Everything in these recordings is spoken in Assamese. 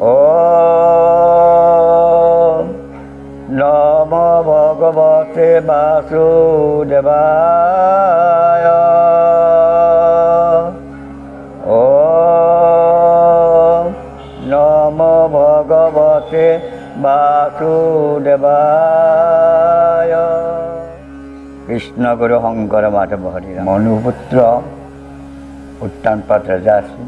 ॐ नमो भगवते वासुदेवाय। ॐ नमो भगवते वासुदेवाय। কৃষ্ণ গুৰু শংকৰ মাধৱ হৰি ৰাম। মনুপুত্ৰ উত্তানপাদ ৰজা আছিল।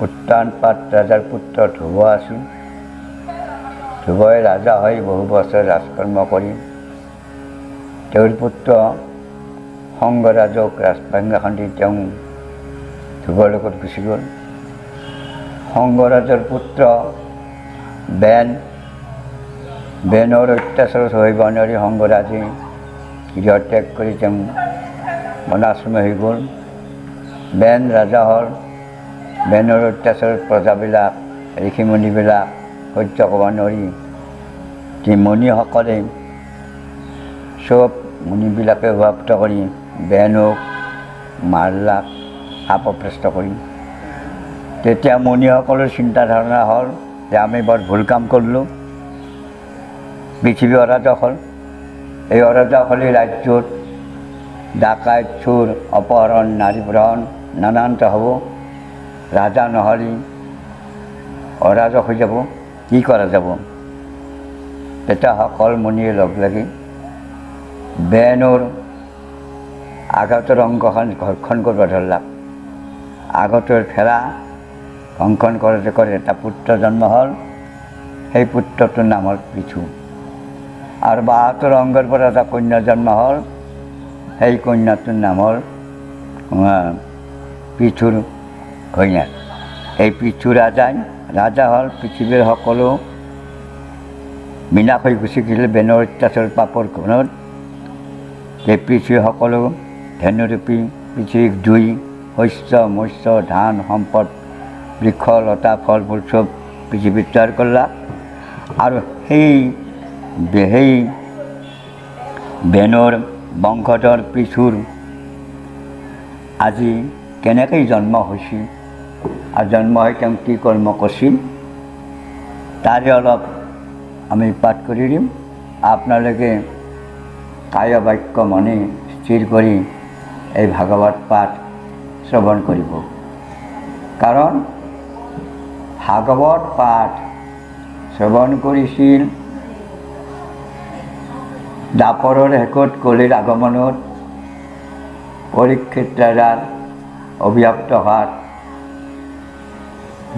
উত্তানপাদ ৰজাৰ পুত্ৰ ধ্ৰুৱ আছিল। ধ্ৰুৱই ৰাজা হৈ বহু বছৰ ৰাজকৰ্ম কৰি তেওঁৰ পুত্ৰ সংগৰাজক ৰাজসিংহাসন দি তেওঁ ধ্ৰুৱৰ লগত গুচি গ'ল। সংগৰাজৰ পুত্ৰ বেনৰ অত্যাচাৰত সহিব নোৱাৰি সংগৰাজে গৃহ ত্যাগ কৰি তেওঁ বনাশ্ৰমে হৈ গ'ল। বেন ৰাজা হ'ল। বেনৰ অত্যাচাৰত প্ৰজাবিলাক ঋষিমুনিবিলাক সহ্য কৰিব নোৱাৰি মুনিসকলে চব মুনিবিলাকে সমাপ্ত কৰি বেনক মাৰলাক আপপ্ৰস্ত কৰি। তেতিয়া মুনিসকলৰ চিন্তাধাৰণা হ'ল যে আমি বৰ ভুল কাম কৰিলোঁ। পৃথিৱী অৰাজক হ'ল। এই অৰাজক হ'লে ৰাজ্যত ডাকাইত চোৰ অপহৰণ নাৰী গ্ৰহণ নানানটা হ'ব। ৰাজা নহ'লে অৰাজক হৈ যাব। কি কৰা যাব? তেতিয়া সকল মুনিয়ে লগ লাগি বেনৰ আগতৰ অংগখন ঘৰ্ষণ কৰিব ধৰিলাক। আগতৰ ফেৰা ভংসন কৰোঁতে কৰে এটা পুত্ৰ জন্ম হ'ল। সেই পুত্ৰটোৰ নাম হ'ল পৃথু। আৰু বাহাতৰ অংগৰ পৰা এটা কন্যা জন্ম হ'ল। সেই কন্যাটোৰ নাম হ'ল পৃথুৰ ঘৈণীয়েক। এই পৃথু ৰাজা হ'ল। পৃথিৱীৰ সকলো বিনাশ হৈ গুচি গৈছিল বেনৰ অত্যাচাৰ পাপৰ ঘৰত। এই পৃথিৱীৰ সকলো ধেনুৰূপী পৃথিৱীক জুই শস্য মৎস্য ধান সম্পদ বৃক্ষ লতা ফল ফুল চব পৃথিৱীত তৈয়াৰ কৰিলাক। আৰু সেই বেনৰ বংশধৰ পৃথুৰ আজি কেনেকৈ জন্ম হৈছিল আৰু জন্ম হৈ তেওঁ কি কৰ্ম কৰিছিল তাৰে অলপ আমি পাঠ কৰি দিম। আপোনালোকে কায় বাক্য মনে স্থিৰ কৰি এই ভাগৱত পাঠ শ্ৰৱণ কৰিব। কাৰণ ভাগৱত পাঠ শ্ৰৱণ কৰিছিল দ্বাপৰৰ শেষত কলিৰ আগমনত পৰীক্ষিত ৰজাৰ অভিশপ্ত হোৱাত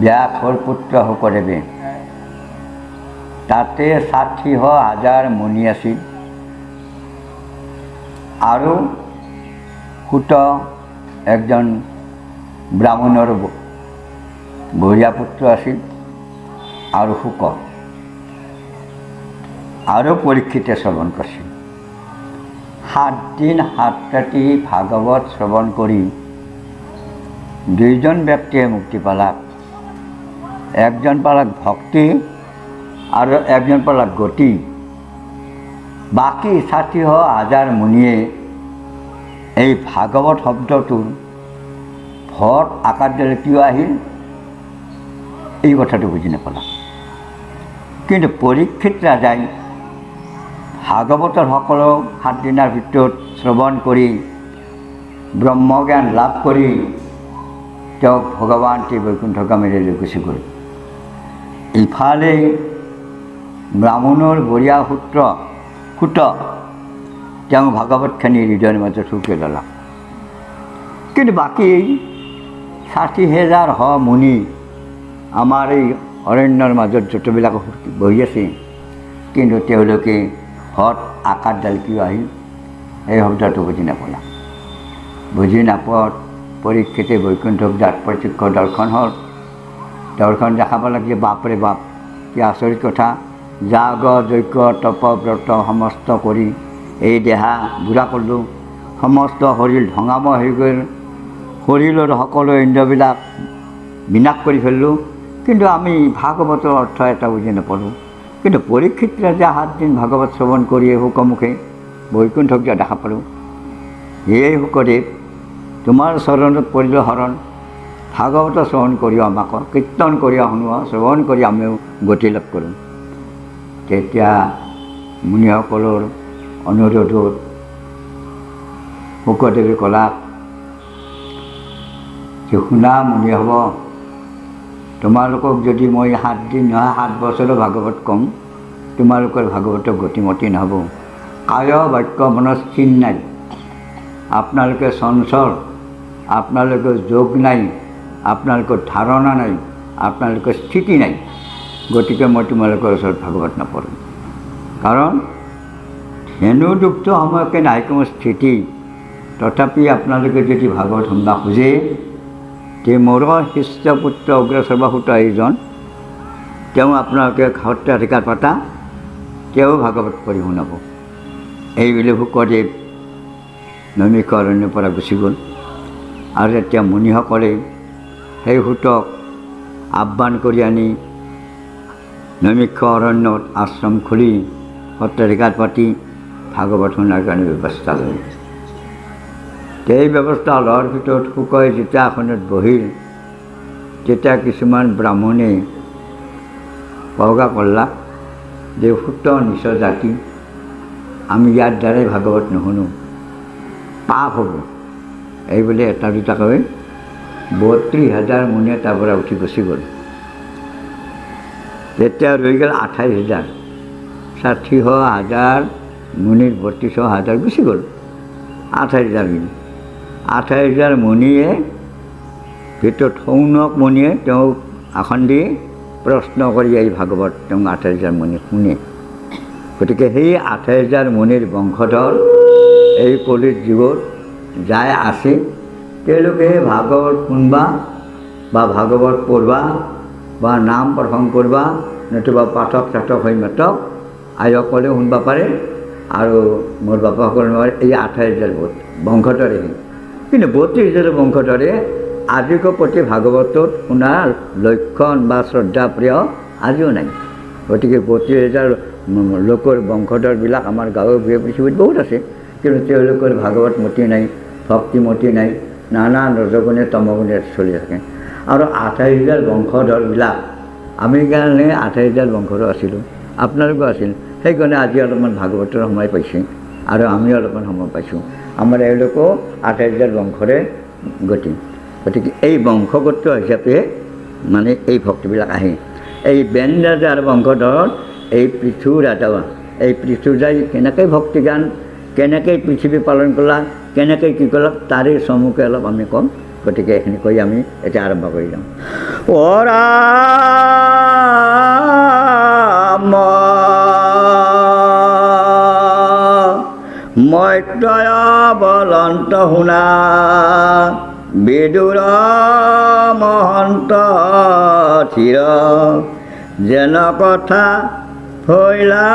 ব্যাসৰ পুত্ৰ শুকদেৱে। তাতে ৬০,০০০ মুনি আছিল আৰু সুত একজন ব্ৰাহ্মণৰ বঢ়িয়া পুত্ৰ আছিল আৰু শুক আৰু পৰীক্ষিতে শ্ৰৱণ কৰিছিল। ৭ দিন ৭ ৰাতি ভাগৱত শ্ৰৱণ কৰি দুইজন ব্যক্তিয়ে মুক্তি পালাক। একজন পালাক ভক্তি আৰু একজন পালাক গতি। বাকী ৬০,০০০ মুনিয়ে এই ভাগৱত শব্দটোৰ ভট আকাৰ দিলে কিয় আহিল এই কথাটো বুজি নাপালাক। কিন্তু পৰীক্ষিত ৰাজাই ভাগৱতৰ সকলো ৭ দিনৰ ভিতৰত শ্ৰৱণ কৰি ব্ৰহ্মজ্ঞান লাভ কৰি তেওঁক ভগৱান শ্ৰী বৈকুণ্ঠগামীলৈ গুচি গ'ল। ইফালে ব্ৰাহ্মণৰ বঢ়িয়া সুত তেওঁ ভাগৱতখিনি হৃদয়ৰ মাজত সুখে ল'লাক। কিন্তু বাকী ৬০,০০০ মুনি আমাৰ এই অৰণ্যৰ মাজত যতবিলাক বহি আছে, কিন্তু তেওঁলোকে হঠ আকাৰডাল কিয় আহিল এই শব্দটো বুজি নাপালাক। বুজি নাপোৱাত পৰীক্ষিতে বৈকুণ্ঠক যাত প্ৰত্যক্ষ দৰ্শন হ'ল। দৰ্শন দেখা পালাক যে বাপৰে বাপ কি আচৰিত কথা। যাগ যজ্ঞ তপ ব্ৰত সমস্ত কৰি এই দেহা বুঢ়া কৰিলোঁ। সমস্ত শৰীৰ ধঙাময় হৈ গ'ল। শৰীৰৰ সকলো ইন্দ্ৰিয়বিলাক বিনাশ কৰি ফেলিলোঁ। কিন্তু আমি ভাগৱতৰ অৰ্থ এটা বুজি নাপালোঁ। কিন্তু পৰীক্ষিত ৰাজা ৭ দিন ভাগৱত শ্ৰৱণ কৰি শুকমুখে বৈকুণ্ঠক যোৱা দেখা পালোঁ। হে শুকদেৱ, তোমাৰ চৰণত পৰিলোঁ শৰণ। ভাগৱত শ্ৰৱণ কৰিও আমাক কীৰ্তন কৰিও শুনোৱা শ্ৰৱণ কৰি আমিও গতি লাভ কৰোঁ। তেতিয়া মুনিসকলৰ অনুৰোধত শুকদেৱে ক'লা যে শুনা মুনি হ'ব, তোমালোকক যদি মই 7 দিন নহয় 7 বছৰৰ ভাগৱত কওঁ, তোমালোকৰ ভাগৱতৰ গতিমতি নহ'ব। কায় বাক্য মনস্থিৰ নাই, আপোনালোকে চঞ্চল, আপোনালোকৰ যোগ নাই, আপোনালোকৰ ধাৰণা নাই, আপোনালোকৰ স্থিতি নাই। গতিকে মই তোমালোকৰ ওচৰত ভাগৱত নপঢ়োঁ। কাৰণ ধেনুযুক্ত সময়কে নাই কোনো স্থিতি। তথাপি আপোনালোকে যদি ভাগৱত শুনিব খোজে, তে মোৰ শিষ্যপুত্ৰ অগ্ৰসৰ্বাসুত এইজন, তেওঁ আপোনালোকে সত্ৰাধিকাৰ পাতা, তেওঁ ভাগৱত পঢ়ি শুনাব। এইবুলি শুকদেৱ নৈমিষ অৰণ্যৰ পৰা গুচি গ'ল। আৰু তেতিয়া মুনিসকলে সেই সূতক আহ্বান কৰি আনি নৈমিষ অৰণ্যত আশ্ৰম খুলি সত্ৰাধিকাৰ পাতি ভাগৱত শুনাৰ কাৰণে ব্যৱস্থা লয়। এই ব্যৱস্থা লোৱাৰ ভিতৰত শুকই যেতিয়া আসনত বহিল, তেতিয়া কিছুমান ব্ৰাহ্মণে প্ৰগা কৰলাক যে সূত নিচ জাতি, আমি ইয়াৰ দ্বাৰাই ভাগৱত নুশুনো, পাপ হ'ব। এইবুলি এটা দুটাকৈ 32,000 মুনিয়ে তাৰ পৰা উঠি গুচি গ'ল। তেতিয়া ৰৈ গ'ল 28,000। 60,000 মুনিৰ 32,000 গুচি গ'ল। 28,000 মিলি 28,000 মুনিয়ে ভিতৰত সৌনক মুনিয়ে তেওঁক আসন দি প্ৰশ্ন কৰি এই ভাগৱত তেওঁ 28,000 মুনি শুনে। গতিকে সেই 28,000 মুনিৰ বংশধৰ এই কলিৰ যুগত যাই আছে, তেওঁলোকে ভাগৱত শুনবা বা ভাগৱত পঢ়বা বা নাম প্ৰসংগ কৰবা, নতুবা পাঠক চাঠক হৈ মাতক আইসকলে শুনবা পাৰে আৰু মোৰ বাপাসকলে নোৱাৰে। এই 28,000 বংশধৰে। কিন্তু 32,000 বংশধৰে আজিকো প্ৰতি ভাগৱতত শুনাৰ লক্ষণ বা শ্ৰদ্ধা প্ৰিয় আজিও নাই। গতিকে 32,000 লোকৰ বংশধৰবিলাক আমাৰ গাঁৱে ভূঞে পৃথিৱীত বহুত আছে, কিন্তু তেওঁলোকৰ ভাগৱত মতি নাই, ভক্তিমতি নাই, নানান ৰজগুণে তমগুণে চলি থাকে। আৰু 28,000 বংশধৰবিলাক আমি কাৰণে 28,000 বংশধৰ আছিলোঁ, আপোনালোকো আছিল। সেইকাৰণে আজি অলপমান ভাগৱতৰ সময় পাইছে আৰু আমিও অলপমান সময় পাইছোঁ। আমাৰ এওঁলোকো 28,000 বংশৰে গতি। গতিকে এই বংশগত হিচাপে মানে এই ভক্তিবিলাক আহে। এই বেন ৰাজাৰ বংশধৰ এই পৃথু ৰাজা, এই পৃথু ৰাজাই কেনেকৈ ভক্তি গান, কেনেকৈ পৃথিৱী পালন কৰলা, কেনেকৈ কি কৰলাক, তাৰে চমুকে অলপ আমি ক'ম। গতিকে এইখিনি কৈ আমি এতিয়া আৰম্ভ কৰি যাওঁ। মৈত্ৰয় বলন্ত শুনা, বিদুৰ মহন্ত থিৰ, যেন কথা হৈলা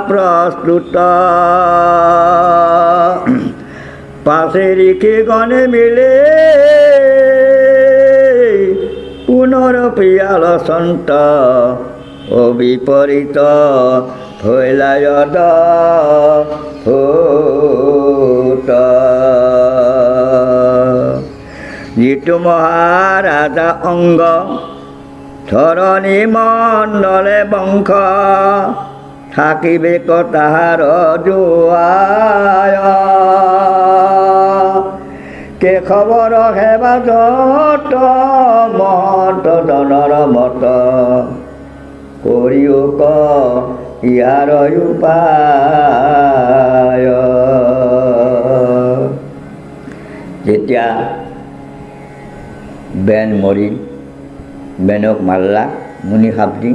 প্ৰস্তুত, পাছে ঋষি গণে মিলে পুনৰ প্ৰিয়ালচন্ত, অবিপৰীত হৈলায়দ ভূত, যিটো মহাৰাজা অংগ ধৰণী মণ্ডলে বংশ, থাকিবে তাহাৰ জোৱায়, কেশৱৰ সেৱা যত মহন্ত জনৰ মত, কৰিও ক ইয়াৰ উপায়। যেতিয়া বেন মৰিল, বেনক মাৰলা মুনি শাব্দি,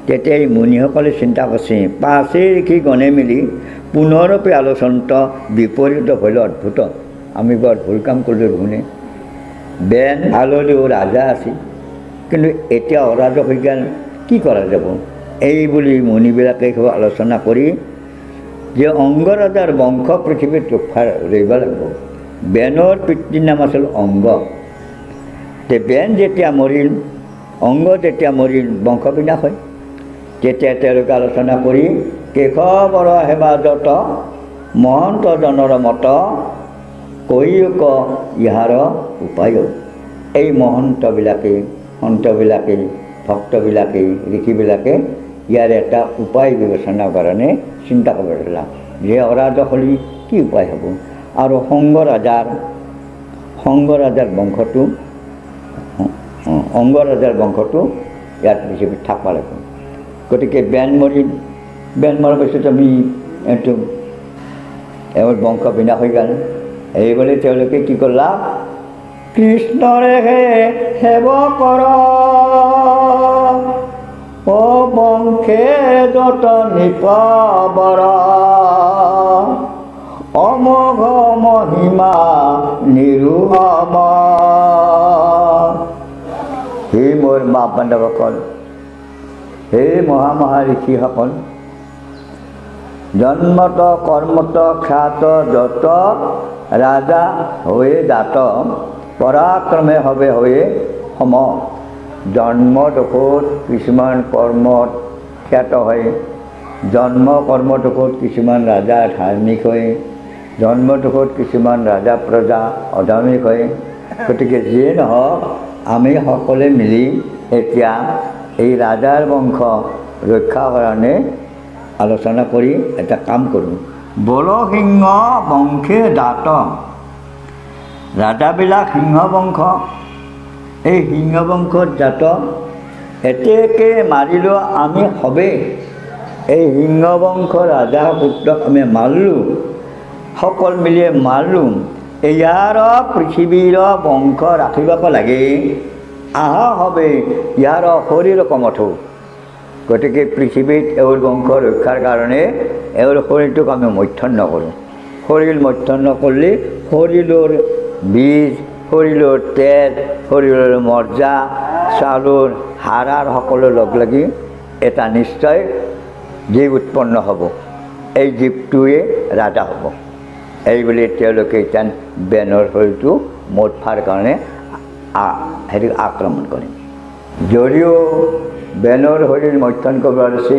তেতিয়া এই মুনিসকলে চিন্তা কৰিছে, পাছে ঋষি গণে মিলি পুনৰপে আলোচন্ত, বিপৰীত হ'ল অদ্ভুত। আমি বৰ ভুল কাম কৰিলোঁ গুণে। বেন আললেও ৰাজা আছিল, কিন্তু এতিয়া অৰাজক হৈ গ'ল, কি কৰা যাব? এই বুলি মুনিবিলাকে আলোচনা কৰি যে অংগৰাজাৰ বংশ পৃথিৱীত ৰহিব লাগিব। বেনৰ পিতৃৰ নাম আছিল অংগ। তে বেন যেতিয়া মৰিল, অংগ যেতিয়া মৰিল, বংশ বিনাশ হয়। তেতিয়া তেওঁলোকে আলোচনা কৰি কেশৱৰ সেৱা যত মহন্ত জনৰ মত, কৈও ক ইহাৰ উপায়। এই মহন্তবিলাকে সন্তবিলাকে ভক্তবিলাকে ঋষিবিলাকে ইয়াৰ এটা উপায় বিবেচনাৰ কাৰণে চিন্তা কৰিব ধৰিলাম যে অৰাজক হ'লে কি উপায় হ'ব আৰু সংগ ৰাজাৰ বংশটো অংগ ৰাজাৰ বংশটো ইয়াত পৃথিৱীত থাকিব লাগিব গতিকে বেন মৰাৰ পিছত আমি এইটো এওঁৰ বংশ বিনাশ হৈ গ'ল এইবুলি তেওঁলোকে কি কৰিলা কৃষ্ণৰে সেৱ কৰ ও বংশে যত নিপবৰ অমোঘ মহিমা নিৰুপম হে মোৰ মা বান্ধৱসকল হে মহা ঋষিসকল জন্মত কৰ্মত খ্যাত যত ৰাজা হৈয়ে জাত পৰাক্ৰমে হবে হৈয়ে সম জন্ম দুখত কিছুমান কৰ্মত খ্যাত হয় জন্ম কৰ্ম দুখত কিছুমান ৰাজা ধাৰ্মিক হয় জন্ম দুখত কিছুমান ৰাজা প্ৰজা অধাৰ্মিক হয় গতিকে যিয়ে নহওক আমি সকলোৱে মিলি এতিয়া এই ৰাজাৰ বংশ ৰক্ষা কাৰণে আলোচনা কৰি এটা কাম কৰোঁ বলসিংহ বংশে জাত ৰাজাবিলাক সিংহ বংশ এই সিংহ বংশত জাত এতেকে মাৰিলেও আমি হবে এই সিংহ বংশ ৰাজা পুত্ৰক আমি মাৰিলোঁ সকল মিলিয়ে মাৰিলোঁ ইয়াৰ পৃথিৱীৰ বংশ ৰাখিব লাগে আহা হবে ইয়াৰ শৰীৰ কমঠো গতিকে পৃথিৱীত এওঁৰ বংশ ৰক্ষাৰ কাৰণে এওঁৰ শৰীৰটোক আমি মধ্যাহ্ন কৰোঁ শৰীৰ মধ্যাহ্ন কৰিলে শৰীৰৰ বীজ শৰীৰৰ তেজ শৰীৰৰ মজ্জা চাউলৰ হাড়াৰ সকলো লগ লাগি এটা নিশ্চয় জীৱ উৎপন্ন হ'ব এই জীৱটোৱে ৰাজা হ'ব এইবুলি তেওঁলোকে এতিয়া বেনৰ শৰীৰটো মদ ফাৰ কাৰণে হেৰি আক্ৰমণ কৰে যদিও বেনৰ শৰীৰ মধ্যাহ্ন কৰিব আছে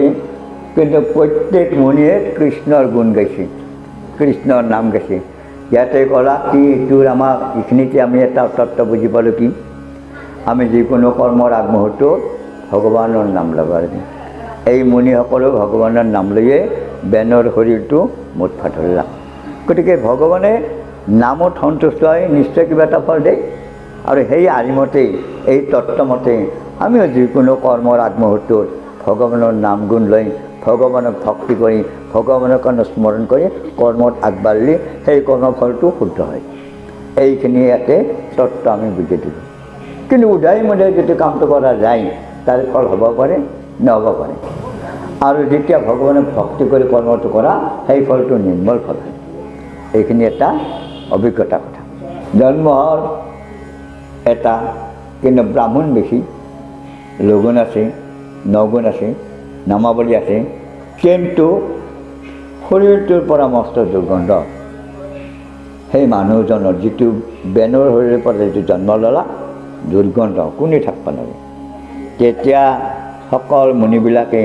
কিন্তু প্ৰত্যেক মুনিয়ে কৃষ্ণৰ গুণ গাইছে কৃষ্ণৰ নাম গাইছে ইয়াতে ক'লা কি এইটোৰ আমাক এইখিনিতে আমি এটা তত্ত্ব বুজি পালোঁ কি আমি যিকোনো কৰ্মৰ আগমুহূৰ্তত ভগৱানৰ নাম ল'ব লাগে এই মুনিসকলেও ভগৱানৰ নাম লৈয়ে বেনৰ শৰীৰটো মুঠ ফাট ধৰিলা গতিকে ভগৱানে নামত সন্তুষ্ট হয় নিশ্চয় কিবা এটা ফল দিয়ে আৰু সেই আৰিমতে এই তত্ত্বমতে আমিও যিকোনো কৰ্মৰ আগমুহূৰ্তত ভগৱানৰ নাম গুণ লৈ ভগৱানক ভক্তি কৰি ভগৱানক স্মৰণ কৰি কৰ্মত আগবাঢ়িলে সেই কৰ্মফলটো শুদ্ধ হয় এইখিনি ইয়াতে তত্ত্ব আমি বুজি দিলোঁ কিন্তু উদাই মুদাই যদি কামটো কৰা যায় তাৰ ফল হ'ব পাৰে নহ'ব পাৰে আৰু যেতিয়া ভগৱানক ভক্তি কৰি কৰ্মটো কৰা সেই ফলটো নিৰ্মল ফল হয় এইখিনি এটা অভিজ্ঞতা কথা জন্মৰ এটা কিন্তু ব্ৰাহ্মণ বেছি লগুণ আছে নগুণ আছে নামাৱলী আছে কিন্তু শৰীৰটোৰ পৰা মস্ত দুৰ্গন্ধ সেই মানুহজনৰ যিটো বেনৰ শৰীৰৰ পৰা যিটো জন্ম ল'লা দুৰ্গন্ধ কোনে থাকিব নোৱাৰে তেতিয়া সকল মুনিবিলাকে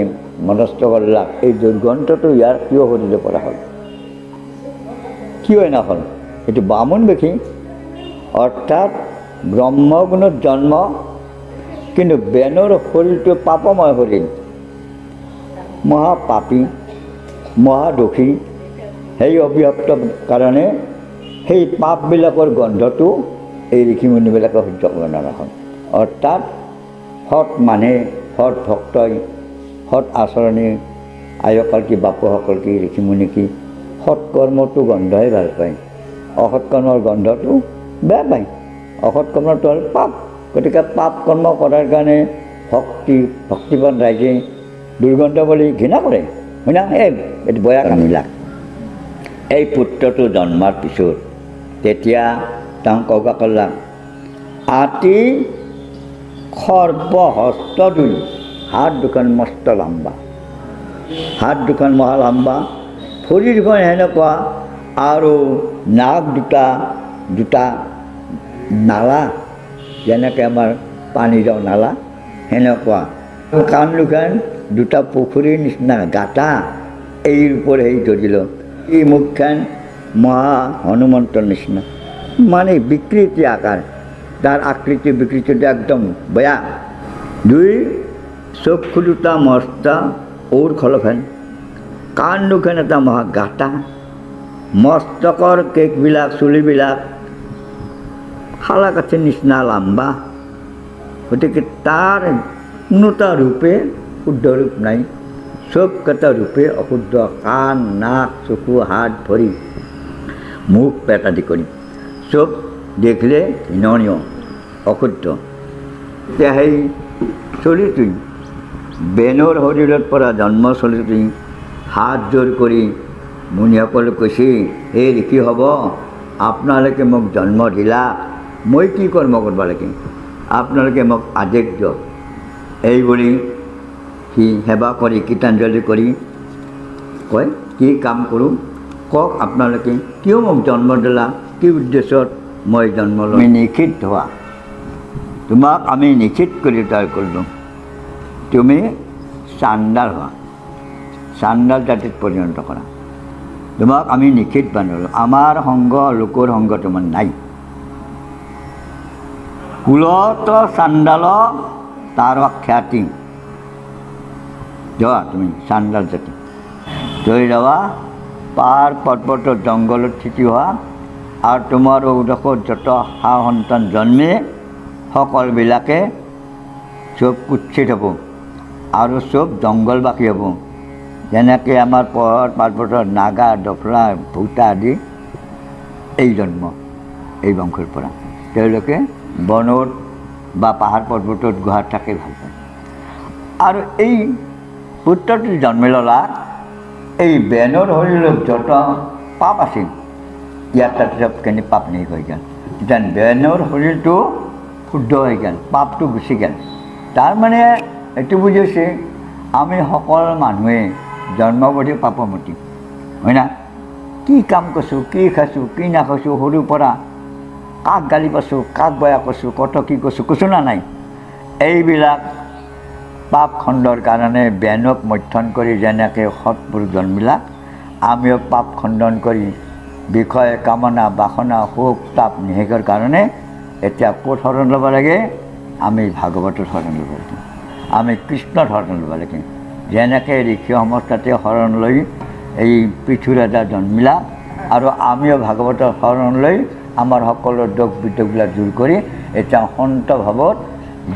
মনস্থ কৰিলাক এই দুৰ্গন্ধটো ইয়াৰ কিয় শৰীৰৰ পৰা হ'ল কিয় এনে হ'ল এইটো বামুণ বেশী অৰ্থাৎ ব্ৰহ্মগুণত জন্ম কিন্তু বেনৰ শৰীৰটো পাপময় শৰীৰ মহাপাপী মহাদোষী সেই অভিশপ্ত কাৰণে সেই পাপবিলাকৰ গন্ধটো এই ঋষিমুনিবিলাকে সহ্য কৰিব নোৱাৰা হ'ল অৰ্থাৎ সৎ মানুহে সৎ ভক্তই সৎ আচৰণে আয়সকল কি বাপুসকল কি ঋষিমুনি কি সৎ কৰ্মটো গন্ধই ভাল পায় অসৎ কৰ্মৰ গন্ধটো বেয়া পায় অসৎ কৰ্মটো হ'ল পাপ গতিকে পাপ কৰ্ম কৰাৰ কাৰণে ভক্তিবান ৰাইজে দুৰ্গন্ধ বুলি ঘৃণা কৰে হয় না এইটো বয়া কামিলাক এই পুত্ৰটো জন্মাৰ পিছত তেতিয়া তেওঁ কবা ক'লাক আতি সৰ্বহস্ত দুই হাত দুখন মস্ত লম্বা হাত দুখন মহা লম্বা ভৰি দুখন সেনেকুৱা আৰু নাক দুটা নালা যেনেকৈ আমাৰ পানী যাওঁ নালা সেনেকুৱা কাণ দুখন দুটা পুখুৰীৰ নিচিনা গাঁটা এই ওপৰত সেই ধৰিল এই মুখখন মহা হনুমন্তৰ নিচিনা মানে বিকৃতি আকাৰ তাৰ আকৃতি বিকৃতিটো একদম বেয়া। দুই, চক্ষু দুটা মস্তা ঔৰ খলফেন, কাণ দুখন এটা মহা গাঁটা, মস্তকৰ কেকবিলাক চুলিবিলাক শালাকাঠিৰ নিচিনা লাম্বা। গতিকে তাৰ কোনোটা ৰূপে শুদ্ধ ৰূপ নাই, চবকেইটা ৰূপে অশুদ্ধ। কাণ, নাক, চকু, হাত, ভৰি, মুখ, পেট আদি কৰি চব দেখিলে ঘৃণনীয়, অশুদ্ধ। এতিয়া সেই চলিটোই বেনৰ শৰীৰৰ পৰা জন্ম চলিটোই হাত জোৰ কৰি মুনিসকলে কৈছে, হে ঋষি হ'ব, আপোনালোকে মোক জন্ম দিলা, মই কি কৰ্ম কৰিব লাগে, আপোনালোকে মোক আদেশ দিয়ক। এই বুলি সি সেৱা কৰি কীৰ্তনাঞ্জলি কৰি কয়, কি কাম কৰোঁ কওক, আপোনালোকে কিয় মোক জন্ম দিলা, কি উদ্দেশ্যত মই জন্ম লওঁ। আমি নিষিদ্ধ হোৱা, তোমাক আমি নিষিদ্ধ কৰি তৈয়াৰ কৰিলোঁ, তুমি চাণ্ডাল হোৱা, চাণ্ডাল জাতিত পৰিণত কৰা। তোমাক আমি নিষিদ্ধ বান্ধিলোঁ, আমাৰ সংগ লোকৰ সংগ তোমাৰ নাই। কুলত চাণ্ডাল তাৰ খ্যাতি, যোৱা তুমি চাণ্ডাল জাতি। তই যাবা পাহাৰ পৰ্বতৰ জংঘলত স্থিতি হোৱা, আৰু তোমাৰ উদশত যত সা সন্তান জন্মে সকলবিলাকে চব কুৎসিত হ'ব আৰু চব জংঘলবাসী হ'ব। যেনেকৈ আমাৰ পাহাৰ পৰ্বতৰ নাগা, দফলা, ভূটা আদি এই জন্ম, এই বংশৰ পৰা। তেওঁলোকে বনত বা পাহাৰ পৰ্বতত গুহাত থাকি ভাল পায়। আৰু এই পুত্ৰটো জন্ম ল'লা, এই বেনৰ শৰীৰত যত পাপ আছিল, ইয়াত তাতে চবখিনি পাপ নাইকিয়া হৈ গ'ল। তেতিয়া বেনৰ শৰীৰটো শুদ্ধ হৈ গ'ল, পাপটো গুচি গ'ল। তাৰমানে এইটো বুজিছে, আমি সকলো মানুহে জন্মৱধি পাপমতী, হয় না? কি কাম কৰিছোঁ, কি খাইছোঁ, কি নাখাইছোঁ, সৰুৰ পৰা কাক গালি পাইছোঁ, কাক বেয়া কৈছোঁ, কত কি কৈছোঁ, কৈছোঁ না নাই? এইবিলাক পাপ খণ্ডৰ কাৰণে বেনক মথন কৰি যেনেকৈ সৎপুৰুষ জন্মিলাক, আমিও পাপ খণ্ডন কৰি বিষয়, কামনা, বাসনা, শোক, তাপ নিষেধৰ কাৰণে এতিয়া ক'ত শৰণ ল'ব লাগে? আমি ভাগৱতৰ শৰণ ল'ব লাগে, আমি কৃষ্ণৰ শৰণ ল'ব লাগে। যেনেকৈ ঋষি সমষ্টাতে শৰণ লৈ এই পৃথুৰাজা জন্মিলাক, আৰু আমিও ভাগৱতৰ শৰণ লৈ আমাৰ সকলো দুখ বিদ্ৰোহবিলাক দূৰ কৰি এতিয়া সন্ত ভাৱত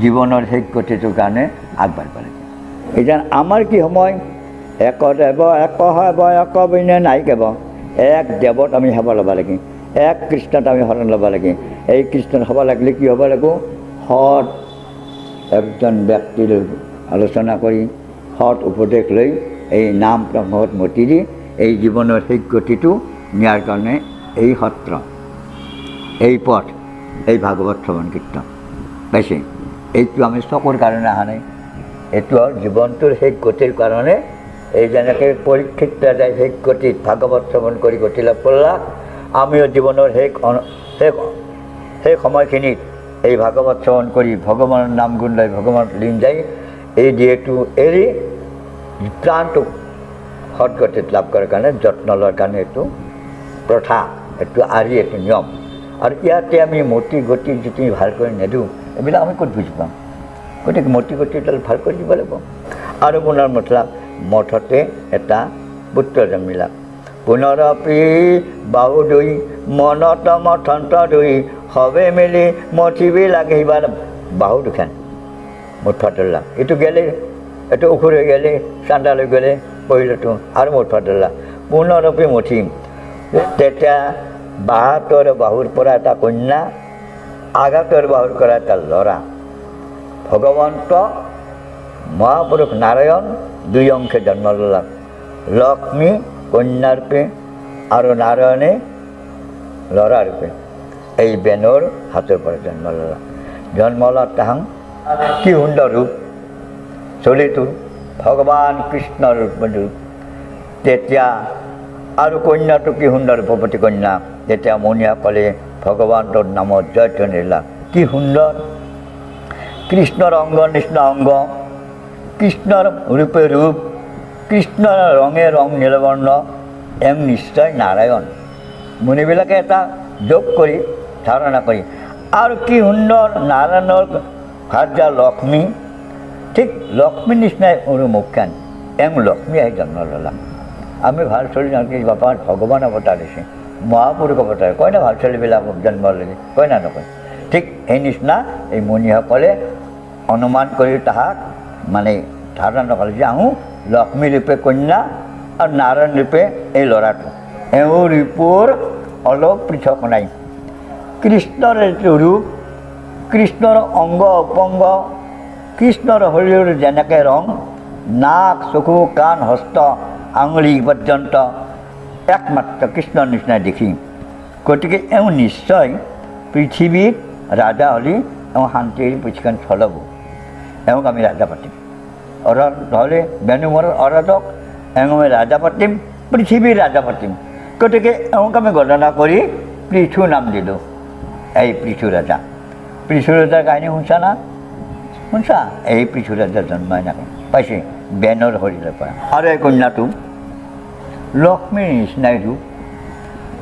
জীৱনৰ সেই গতিটোৰ কাৰণে আগবাঢ়িব লাগে। এতিয়া আমাৰ কি সময়, এক দেৱ এক হ'ব এক বিনে নাই কেৱ, এক দেৱত আমি হ'ব ল'ব লাগে, এক কৃষ্ণত আমি শৰণ ল'ব লাগে। এই কৃষ্ণত হ'ব লাগিলে কি হ'ব লাগিব? সৎ একজন ব্যক্তিৰ আলোচনা কৰি সৎ উপদেশ লৈ এই নাম প্ৰসংগত মতি দি এই জীৱনৰ সেই গতিটো নিয়াৰ কাৰণে এই সত্ৰ, এই পথ, এই ভাগৱত শ্ৰৱণ কীৰ্তন পাইছে। এইটো আমি চকুৰ কাৰণে অহা নাই, এইটো হ'ল জীৱনটোৰ সেই গতিৰ কাৰণে। এই যেনেকৈ পৰীক্ষিত যায় সেই গতিত ভাগৱত শ্ৰৱণ কৰি গতি লাভ কৰলাক, আমিও জীৱনৰ সেই সময়খিনিত এই ভাগৱত শ্ৰৱণ কৰি ভগৱানৰ নাম গুণ লৈ ভগৱানত লীন যায়, এই যিহেতু এৰি প্ৰাণটোক সৎগতিত লাভ কৰাৰ কাৰণে যত্ন লোৱাৰ কাৰণে এইটো প্ৰথা, এইটো আৰি, এইটো নিয়ম। আৰু ইয়াতে আমি মতি গতি যদি ভাল কৰি নিদিওঁ, এইবিলাক আমি ক'ত বুজি পাম? গতিকে মতি গতিডাল ভাল কৰি দিব লাগিব। আৰু পুনৰ মতলব মঠতে এটা পুত্ৰ জন্মিলাক, পুনৰপি বাহু দুই মনত মঠন্ত দুই সবে মেলি মঠিবিলাক এইবাৰ বাহু দুখান মুঠা ধৰলা, এইটো গেলে, এইটো উখুৰ হৈ গ'লে, চাণ্ডাল হৈ গ'লে, পহিলাটো আৰু মুঠা ধৰলা, পুনৰপি মঠিম। তেতিয়া বাহাতৰ বাহুৰ পৰা এটা কন্যা, আঘাতৰ বাহুৰ পৰা এটা ল'ৰা, ভগৱন্ত মহাপুৰুষ নাৰায়ণ দুই অংশে জন্ম ল'লাক। লক্ষ্মী কন্যাৰূপে আৰু নাৰায়ণে ল'ৰাৰূপে এই বেনৰ হাতৰ পৰা জন্ম ল'লাক। জন্ম লোৱা তাহাং কি সুন্দৰ ৰূপ, চলিটোৰ ভগৱান কৃষ্ণৰ ৰূপ। তেতিয়া আৰু কন্যাটো কি সুন্দৰ ৰূপৱতী কন্যা। তেতিয়া মুনিসকলে ভগৱানৰ নামত জয়ধ্বনি দিলাক। কি সুন্দৰ, কৃষ্ণৰ অংগ নিচিনা অংগ, কৃষ্ণৰ ৰূপে ৰূপ, কৃষ্ণৰ ৰঙে ৰং নীলবৰ্ণ, নিশ্চয় নাৰায়ণ। মুনিবিলাকে এটা যোগ কৰি ধাৰণা কৰি আৰু কি সুন্দৰ নাৰায়ণৰ ভাৰ্যা লক্ষ্মী, ঠিক লক্ষ্মীৰ নিচিনাই সৰু মুখখন, লক্ষ্মী আহি জন্ম ল'লা। আমি ভাল ছোৱালী জানি বাপা ভগৱান অৱতাৰ দিছে, মহাপুৰুষ অৱতাৰ কয় না ভাল ছোৱালীবিলাকক জন্ম লাগে, কয় না নকয়? ঠিক সেই নিচিনা এই মুনিসকলে অনুমান কৰি তাহাক মানে ধাৰণা কৰে যে আহোঁ লক্ষ্মী ৰূপে কন্যা আৰু নাৰায়ণ ৰূপে এই ল'ৰাটো। এওঁৰ ৰূপৰ অলপ পৃথক নাই। কৃষ্ণৰ এইটো ৰূপ, কৃষ্ণৰ অংগ উপংগ, কৃষ্ণৰ শৰীৰৰ যেনেকৈ ৰং, নাক চকু কাণ হস্ত আঙুলি পৰ্যন্ত একমাত্ৰ কৃষ্ণৰ নিচিনা দেখি, গতিকে এওঁ নিশ্চয় পৃথিৱীত ৰাজা হ'লে এওঁ শান্তিৰ পৃথিৱীখন চলাব, এওঁক আমি ৰাজা পাতিম। নহ'লে বেনুমৰৰ অৰাজক, এওঁক আমি ৰাজা পাতিম, পৃথিৱীৰ ৰাজা পাতিম। গতিকে এওঁক আমি গণনা কৰি পৃথু নাম দিলোঁ, এই পৃথু ৰাজা। পৃথু ৰজাৰ কাহিনী শুনছা না? শুনছা? এই পৃথু ৰাজাৰ জন্ম এনেকৈ পাইছে বেনৰ শৰীৰৰ পৰা। আৰু এই কন্যাটো লক্ষ্মীৰ নিচিনাই ৰূপ,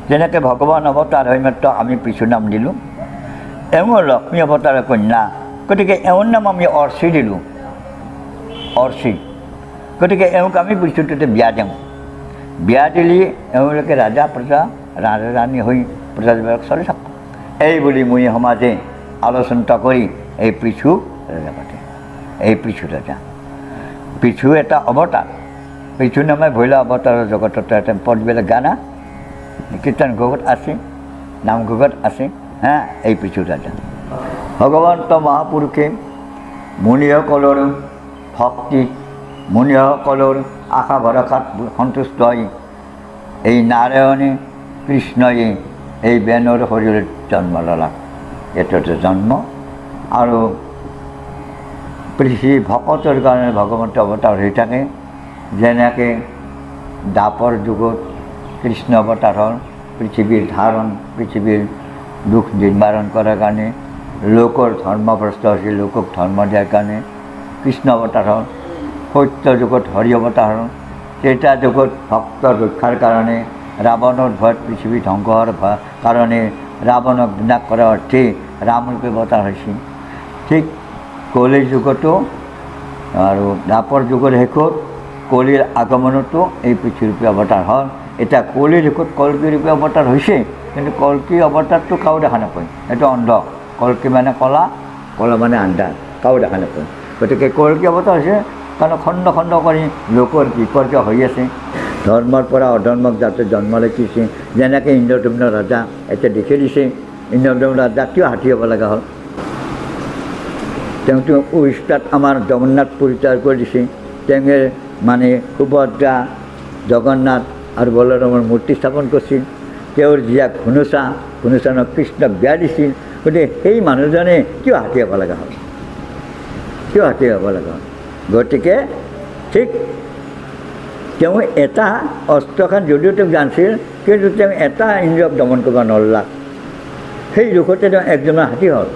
যেনেকৈ ভগৱান অৱতাৰ হৈ মাত্ৰ আমি পৃথু নাম দিলোঁ, এওঁ লক্ষ্মী অৱতাৰৰ কন্যা, গতিকে এওঁৰ নাম আমি অৰ্চি দিলোঁ, অৰ্চি। গতিকে এওঁক আমি পৃথুটোতে বিয়া দিওঁ, বিয়া দিলে এওঁলোকে ৰাজা প্ৰজা ৰাজা ৰাণী হৈ প্ৰজাবিলাক চলি থাকক, এই বুলি মুনি সমাজে আলোচনা কৰি এই পৃথু ৰাজা পাতে। এই পৃথু ৰাজা, পৃথু এটা অৱতাৰ, পৃথু নামে ভৈলা অৱতাৰৰ জগতত এটা পদবিলাক গানা কীৰ্তন ঘোষত আছে, নামঘোষত আছে। এই পৃথু ৰাজা ভগৱন্ত মহাপুৰুষে মুনিসকলৰ ভক্তি, মুনিসকলৰ আশা ভৰসাত সন্তুষ্ট হৈ এই নাৰায়ণে কৃষ্ণয়ে এই বেনৰ শৰীৰত জন্ম ল'লা। এইটো জন্ম আৰু পৃথিৱী ভকতৰ কাৰণে ভগৱন্ত অৱতাৰ হৈ থাকে। যেনেকৈ দ্বাপৰ যুগত কৃষ্ণ অৱতাৰ হ'ল পৃথিৱীৰ ধাৰণ, পৃথিৱীৰ দুখ নিবাৰণ কৰাৰ কাৰণে, লোকৰ ধৰ্মভ্ৰষ্ট হৈছিল, লোকক ধৰ্ম দিয়াৰ কাৰণে কৃষ্ণ অৱতাৰ হ'ল। সত্য যুগত হৰি অৱতাৰ হ'ল। ত্ৰেতা যুগত ভক্ত ৰক্ষাৰ কাৰণে, ৰাৱণৰ ভয়ত পৃথিৱী ধ্বংস হোৱাৰ কাৰণে ৰাৱণক বিনাশ কৰাৰ অৰ্থে ৰামৰূপে অৱতাৰ হৈছিল। ঠিক কলিৰ যুগতো আৰু দ্বাপৰ যুগৰ শেষত কলিৰ আগমনতো এই পৃথিৱীৰূপে অৱতাৰ হ'ল। এতিয়া কলিৰ শেষত কল্কী ৰূপে অৱতাৰ হৈছে, কিন্তু কল্কী অৱতাৰটো কাও দেখা নাপায়, এইটো অন্ধ। কল্কী মানে কলা, কলা মানে আন্ধাৰ, কাও দেখা নাপায়। গতিকে কল্কী অৱতাৰ হৈছে কাৰণ খণ্ড খণ্ড কৰি লোকৰ বিপৰ্যয় হৈ আছে, ধৰ্মৰ পৰা অধৰ্মক যাতে জন্ম লৈছে। যেনেকৈ ইন্দ্ৰদম্ন ৰজা এতিয়া দেখি দিছে, ইন্দ্ৰদম্ন ৰজা কিয় হাতী হ'ব লগা হ'ল? তেওঁতো উৰিষ্যাত আমাৰ জগন্নাথ পৰিত্যাগ কৰি দিছে, তেওঁ মানে সুভদ্ৰা, জগন্নাথ আৰু বলৰামৰ মূৰ্তি স্থাপন কৰিছিল। তেওঁৰ জীয়াক ধনুচানক কৃষ্ণক বিয়া দিছিল। গতিকে সেই মানুহজনে কিয় হাতী হ'ব লগা হ'ল? কিয় হাতী হ'ব লগা হ'ল? গতিকে ঠিক তেওঁ এটা অস্ত্ৰখন যদিও তেওঁ জানিছিল, কিন্তু তেওঁ এটা ইন্দ্ৰিয়ক দমন কৰিব নোৱাৰিলা। সেই দুখতে তেওঁ একজনৰ হাতী হ'ল।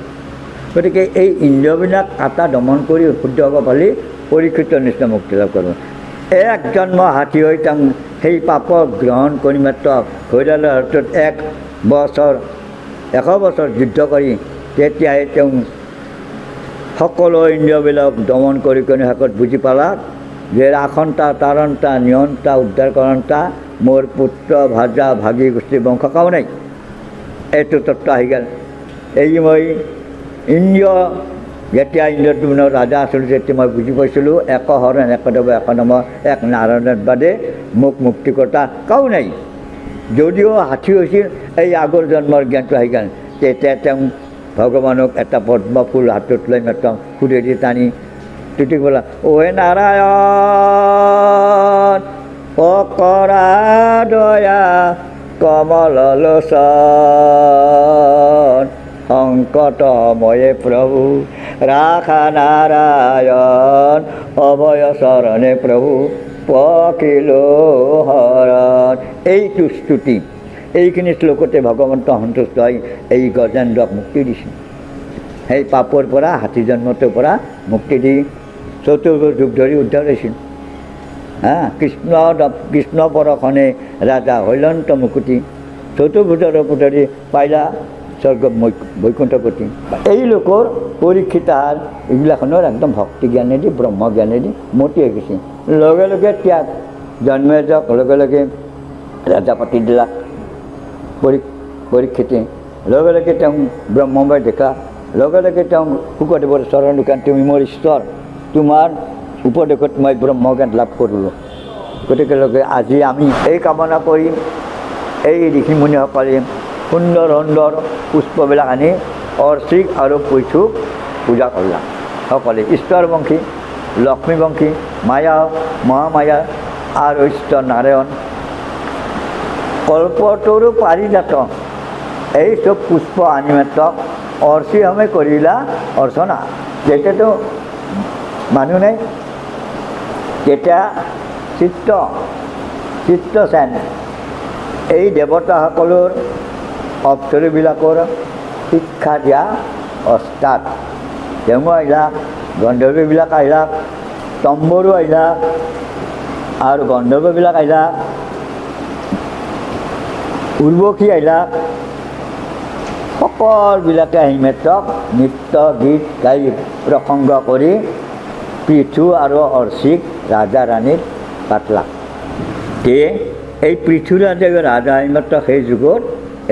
গতিকে এই ইন্দ্ৰিয়বিলাক এটা দমন কৰি শুদ্ধ হ'ব পাৰি পৰীক্ষিতৰ নিচিনা মুক্তি লাভ কৰিব। এক জন্ম হাতী হৈ তেওঁ সেই পাপক গ্ৰহণ কৰি মাত্ৰ হৈৰালৰ হাতত 1 বছৰ যুদ্ধ কৰি তেতিয়াই তেওঁ সকলো ইন্দ্ৰিয়বিলাক দমন কৰি শেষত বুজি পালাক যে ৰাখন্তা, তাৰণতা, নিয়ন্তা, উদ্ধাৰকৰণতা মোৰ পুত্ৰ ভাজা ভাগি গোষ্ঠী বংশ কাও নাই। এইটো তত্ত্ব আহি গ'ল। এই মই ইন্দ্ৰিয় যেতিয়া ইন্দ্ৰদম্ন ৰাজা আছিলোঁ তেতিয়া মই বুজি পাইছিলোঁ এক হৰণ, এক দেৱ, এক নম, এক নাৰায়ণৰ বাদে মোক মুক্তিকৰ্তা কাও নাই। যদিও হাতী হৈছিল, এই আগৰ জন্মৰ জ্ঞানটো আহি গ'ল। তেতিয়া তেওঁ ভগৱানক এটা পদ্ম ফুল হাতত লৈ মাত্ৰ সুৰেদি টানি তুতি বোলা, ঐ নাৰায়ণ অকৰা দয়া কমল লোচন সংকটময়ে প্ৰভু ৰাখা নাৰায়ণ অভয় চৰণে প্ৰভু পকিল হৰণ। এইটো স্তুতি, এইখিনি শ্লোকতে ভগৱন্ত সন্তুষ্ট হৈ এই গজেন্দ্ৰক মুক্তি দিছিল। সেই পাপৰ পৰা, হাতী জন্মটোৰ পৰা মুক্তি দি 44 যুগ ধৰি উদ্ধাৰ হৈছিল। কৃষ্ণ পৰখনে ৰাজা হৈলন্ত মুকুতি 44 পুতৰি পাইলা স্বৰ্গ বৈকুণ্ঠপতি এই লোকৰ পৰীক্ষিত এইবিলাখনৰ একদম ভক্তি জ্ঞানেদি ব্ৰহ্ম জ্ঞানেদি মতি হৈ গৈছে লগে লগে ত্যাগ জন্মে যাওক লগে লগে ৰাজা পাতি দিলাক পৰীক্ষিতে লগে লগে তেওঁ ব্ৰহ্মবাই দেখা লগে লগে তেওঁ শুকদেৱৰ চৰণ দোকান তুমি মোৰ ঈশ্বৰ তোমাৰ উপদেশত মই ব্ৰহ্মজ্ঞান লাভ কৰিলোঁ গতিকে লগে আজি আমি এই কামনা কৰিম এই ঋষিমুনিসকলে সুন্দৰ সুন্দৰ পুষ্পবিলাক আনি অৰ্চিক আৰু পৈথুক পূজা কৰিলাক সকলে ঈশ্বৰবংশী লক্ষ্মীবংশী মায়া মহামায়া আৰু ঈশ্বৰ নাৰায়ণ কল্পতৰু পাৰিজাত এই চব পুষ্প আনি মাত্ৰ অৰ্চি সমে কৰিলা অৰ্চনা যেতিয়াতো মানুহ নাই তেতিয়া চিত্ৰসেন এই দেৱতাসকলৰ অপ্সৰীবিলাকৰ শিক্ষা দিয়া অস্তাদ তেওঁ আহিলাক গন্ধৰ্ববিলাক আহিলাক তম্বৰো আহিলাক আৰু গন্ধৰ্ববিলাক আহিলাক উৰ্বশী আহিলাক সকলবিলাকে আহি মেটক নৃত্য গীত গাই প্ৰসংগ কৰি পৃথু আৰু অৰ্চিক ৰাজা ৰাণীৰ পাতলাক এই পৃথু ৰাজা মাত্ৰ সেই যুগত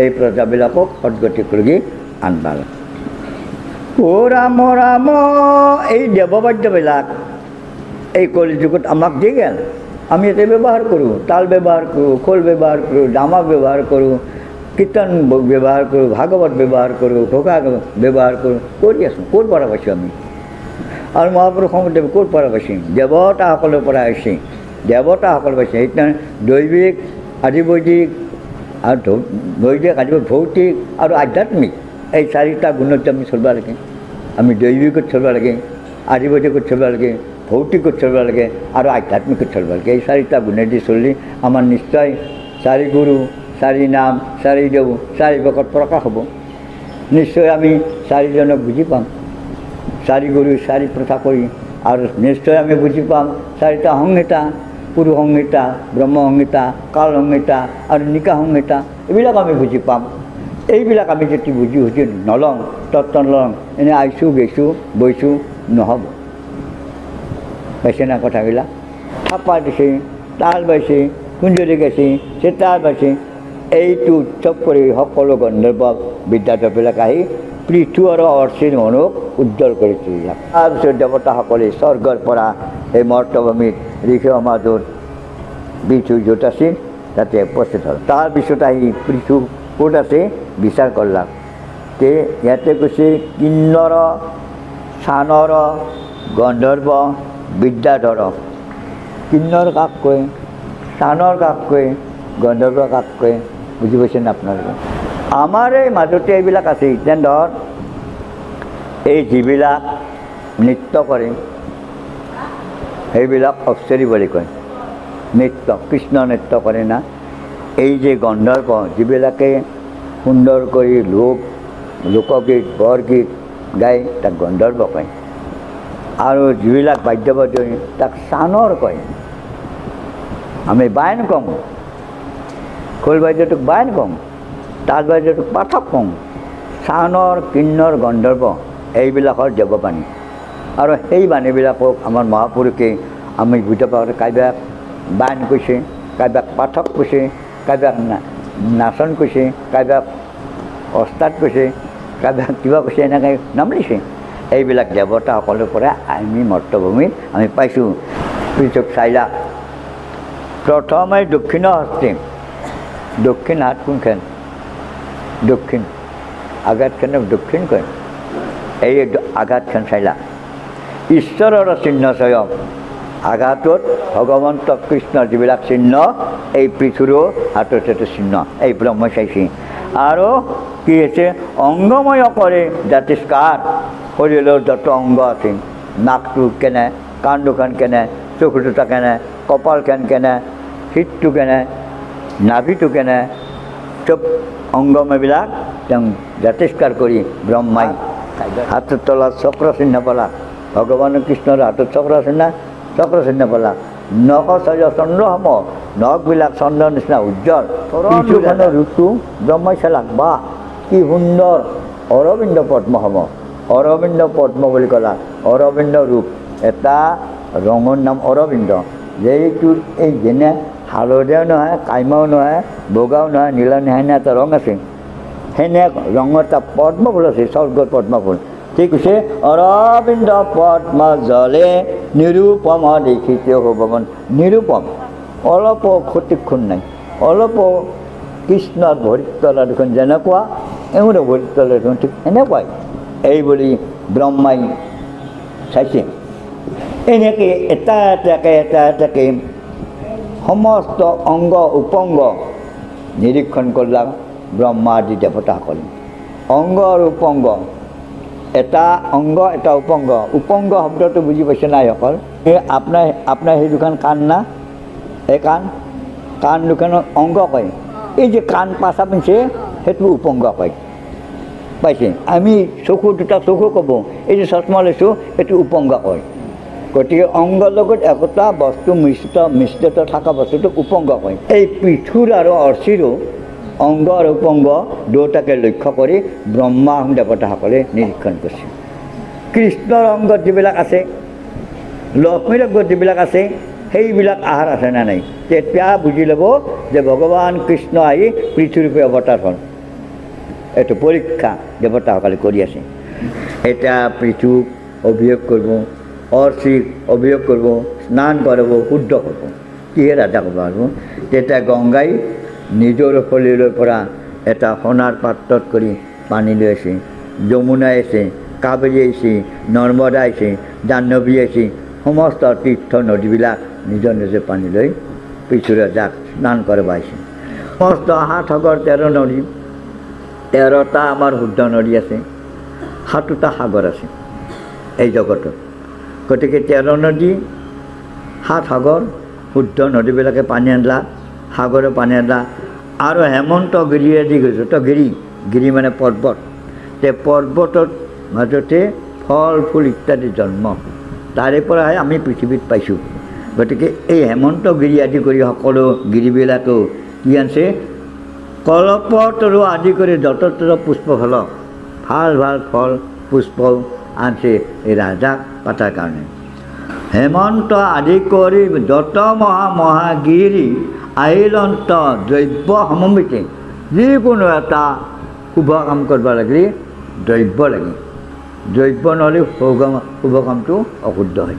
এই প্ৰজাবিলাকক সদগতি কৰি আনবাল ৰাম ৰাম এই দেৱবাদ্যবিলাক এই কলি যুগত আমাক দি গেল আমি ইয়াতে ব্যৱহাৰ কৰোঁ তাল ব্যৱহাৰ কৰোঁ খোল ব্যৱহাৰ কৰোঁ ডামাক ব্যৱহাৰ কৰোঁ কীৰ্তন ব্যৱহাৰ কৰোঁ ভাগৱত ব্যৱহাৰ কৰোঁ ঘোষা ব্যৱহাৰ কৰোঁ কৰি আছোঁ ক'ৰ পৰা পাইছোঁ আমি আৰু মহাপুৰুষ শংকৰদেৱ ক'ৰ পৰা পাইছে দেৱতাসকলৰ পৰা আহিছে দেৱতাসকল পাইছে সেইকাৰণে দৈবিক আদিবৈদিক আৰু বৈদিক আদি ভৌতিক আৰু আধ্যাত্মিক এই চাৰিটা গুণত আমি চলিব লাগে আমি দৈবিকত চলিব লাগে আদিবৈদিকত চলিব লাগে ভৌতিকত চলিব লাগে আৰু আধ্যাত্মিকত চলিব লাগে এই চাৰিটা গুণেদি চলি আমাৰ নিশ্চয় চাৰি গুৰু চাৰি নাম চাৰি দেৱ চাৰি ভকত প্ৰকাশ হ'ব নিশ্চয় আমি চাৰিজনক বুজি পাম চাৰি গুৰু চাৰি প্ৰথা কৰি আৰু নিশ্চয় আমি বুজি পাম চাৰিটা সংহিতা পুৰুষ সংহিতা ব্ৰহ্ম সংহিতা কাল সংহিতা আৰু নিকা সংহিতা এইবিলাক আমি বুজি পাম এইবিলাক আমি যদি বুজি নলওঁ তত্ত্ব নলওঁ এনেই আইছোঁ গৈছোঁ বৈছোঁ নহ'ব পাইছে না কথাবিলাক থাপা দিছে তাল বাইছে কুঞ্জৰি গাইছে চেতাল বাইছে এইটো উৎসৱ কৰি সকলো গন্ধৰ্ব বিদ্যাধৰবিলাক আহি পৃথু আৰু অৰ্চিৰ মনক উজ্জ্বল কৰি তুলিলাক তাৰপিছত দেৱতাসকলে স্বৰ্গৰ পৰা এই মৰ্তভূমিত ঋষি সমাজত পৃথু য'ত আছিল তাতে উপস্থিত হ'ল তাৰপিছত আহি পৃথু ক'ত আছে বিচাৰ কৰলাক তে ইয়াতে কৈছে কিন্নৰ চানৰ গন্ধৰ্ব বিদ্যাধৰ কিন্নৰ কাক কয় চানৰ কাক কয় গন্ধৰ্ব কাক কয় বুজি পাইছেনে আপোনালোকে আমাৰ এই মাজতে এইবিলাক আছে যেন ধৰ এই যিবিলাক নৃত্য কৰে সেইবিলাক অপ্সৰী বুলি কয় নৃত্য কৃষ্ণ নৃত্য কৰে না এই যে গন্ধৰ্ব যিবিলাকে সুন্দৰ কৰি লোকগীত বৰগীত গাই তাক গন্ধৰ্ব কয় আৰু যিবিলাক বাদ্যবাদী তাক চানৰ কয় আমি বায়ন কওঁ খোল বাদ্যটোক বায়ন কওঁ তাল বাদ্যটোক পাঠক কওঁ চানৰ কিন্নৰ গন্ধৰ্ব এইবিলাকৰ দেৱবাণী আৰু সেই বাণীবিলাকক আমাৰ মহাপুৰুষে আমি বুজা পাওঁ কাইবাক বায়ন কৈছে কাইবাক পাঠক কৈছে কাইবাক নাচন কৈছে কাইবাক অস্তাদ কৈছে কাইবাক কিবা কৈছে এনেকৈ নাম দিছে এইবিলাক দেৱতাসকলৰ পৰা আমি মৰ্তভূমিত আমি পাইছোঁ পৃথক চাইলা প্ৰথমে দক্ষিণ হস্তে দক্ষিণ হাত কোনখন দক্ষিণ আঘাতখনক দক্ষিণ কয় এই আঘাতখন চাইলা ঈশ্বৰৰ চিহ্ন স্বয়ং আঘাতত ভগৱন্ত কৃষ্ণৰ যিবিলাক চিহ্ন এই পৃথুৰো হাতত এটা চিহ্ন এই ব্ৰহ্ম চাইছে আৰু কি হৈছে অংগময় কৰে জাতিষ্কাৰ শৰীৰৰ যত অংগ আছে নাকটো কেনে কাণ দুখন কেনে চকু দুটা কেনে কপালখন কেনে শীতটো কেনে নাভিটো কেনে চব অংগময়বিলাক তেওঁ জাতিষ্কাৰ কৰি ব্ৰহ্মাই হাতৰ তলত চক্ৰ চিহ্ন পালাক ভগৱান কৃষ্ণৰ হাতত চক্ৰ চিহ্ন পালাক নখ চয় চন্দ্ৰসম নখবিলাক চন্দ্ৰৰ নিচিনা উজ্জ্বল পৃথুখনৰ ৰূপটো ব্ৰহ্মাই চালাক বা কি সুন্দৰ অৰবিন্দ পদ্মসম অৰবিন্দ পদ্ম বুলি ক'লা অৰবিন্দ ৰূপ এটা ৰঙৰ নাম অৰবিন্দ যেইটোৰ এই যেনে হালধীয়াও নহয় কাইমাও নহয় বগাও নহয় নীলা নহয় এটা ৰং আছে সেনে ৰঙৰ এটা পদ্ম ফুল আছে স্বৰ্গৰ পদ্ম ফুল ঠিক আছে অৰবিন্দ পদ্ম জলে নিৰূপম দেখিতে ভগৱান নিৰূপম অলপ ক্ষতিক্ষণ নাই অলপ কৃষ্ণৰ ভৰিত তলা দেখোন যেনেকুৱা এওঁৰ ভৰিত তলা দেখোন ঠিক এনেকুৱাই এই বুলি ব্ৰহ্মাই চাইছে এনেকৈ এটা এটাকে সমস্ত অংগ উপংগ নিৰীক্ষণ কৰিলাক ব্ৰহ্মা আদি দেৱতাসকলে অংগ আৰু উপংগ এটা অংগ এটা উপংগ উপংগ শব্দটো বুজি পাইছে নাই অকল আপোনাৰ সেই দুখন কাণ না এই কাণ দুখনৰ অংগ কয় এই যে কাণ পাছা পিন্ধছে সেইটো উপংগ কয় পাইছে আমি চকু দুটা চকু ক'ব এই যে চশমা লৈছোঁ এইটো উপংগ কয় গতিকে অংগৰ লগত একোটা বস্তু মিশ্ৰিত থকা বস্তুটোক উপংগ কয় এই পৃথুৰ আৰু অৰ্চিৰো অংগ আৰু উপংগ দুয়োটাকে লক্ষ্য কৰি ব্ৰহ্মা দেৱতাসকলে নিৰীক্ষণ কৰিছে কৃষ্ণৰ অংগত যিবিলাক আছে লক্ষ্মীৰ অংগত যিবিলাক আছে সেইবিলাক আহাৰ আছে নে নাই তেতিয়া বুজি ল'ব যে ভগৱান কৃষ্ণ আহি পৃথিৱীৰূপে অৱতাৰ হ'ল এইটো পৰীক্ষা দেৱতাসকলে কৰি আছে এতিয়া পৃথুক অভিযোগ কৰিব অৰ্চিক অভিযোগ কৰিব স্নান কৰাব শুদ্ধ কৰিব কিহে ৰাজা কৰিব পাৰিব তেতিয়া গংগাই নিজৰ শৰীৰৰ পৰা এটা সোণাৰ পাত্ৰত কৰি পানী লৈ আছে যমুনা আছে কাবেৰী আহিছে নৰ্মদা আহিছে জাহ্নৱী আহিছে সমস্ত তীৰ্থ নদীবিলাক নিজৰ নিজে পানী লৈ পৃথিৱীৰ যাক স্নান কৰিব আহিছে সমস্ত 7 সাগৰ 13 নদী 13টা আমাৰ শুদ্ধ নদী আছে 7টা সাগৰ আছে এই জগতত গতিকে 13 নদী 7 সাগৰ শুদ্ধ নদীবিলাকে পানী আনলা সাগৰে পানী আনলা আৰু হেমন্ত গিৰিয়েদি গৈছে তো গিৰি মানে পৰ্বত তে পৰ্বতৰ মাজতে ফল ফুল ইত্যাদি জন্ম তাৰে পৰাহে আমি পৃথিৱীত পাইছোঁ গতিকে এই হেমন্ত গিৰি আদি কৰি সকলো গিৰিবিলাকেও কি আনছে কলপতৰু আদি কৰি যত পুষ্প ফল ভাল ভাল ফল পুষ্প আনছে এই ৰাজাক পাতাৰ কাৰণে হেমন্ত আদি কৰি যত মহাগিৰি আহিলন্ত দ্ৰব্য সমন্বিতে যিকোনো এটা শুভ কাম কৰিব লাগিলে দ্ৰব্য লাগে দ্ৰব্য নহ'লে শুভ কামটো অশুদ্ধ হয়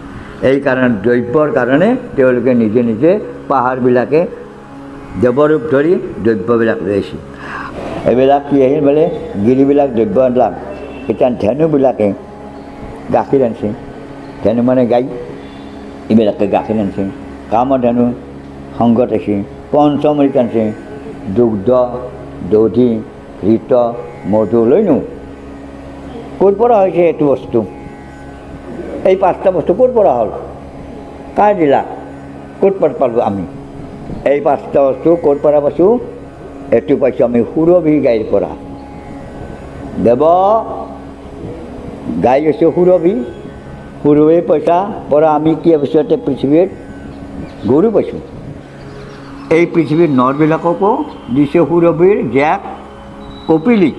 এই কাৰণে দ্ৰব্যৰ কাৰণে তেওঁলোকে নিজে নিজে পাহাৰবিলাকে দেৱৰূপ ধৰি দ্ৰব্যবিলাক লৈ আহিছে এইবিলাক কি আহিল বোলে গিৰিবিলাক দ্ৰব্য আনলাক এতিয়া ধেনুবিলাকে গাখীৰ আনিছে ধেনু মানে গাই এইবিলাকে গাখীৰ আনিছে কামধেনু সংগত আছে পঞ্চমৃত আনিছে দুগ্ধ দধি ঘৃত মধু লৈনো ক'ৰ পৰা হৈছে এইটো বস্তু এই 5টা বস্তু ক'ৰ পৰা হ'ল কাৰ দিলা ক'ত পালোঁ আমি এই 5টা বস্তু ক'ৰ পৰা পাইছোঁ এইটো পাইছোঁ আমি সুৰভি গাইৰ পৰা দেৱ গাই হৈছে সুৰভি পইচা পৰা আমি কি পাইছোঁ এতিয়া পৃথিৱীত গৰু পাইছোঁ এই পৃথিৱীৰ নৰবিলাককো দিছে সুৰভিৰ জাক কপিলী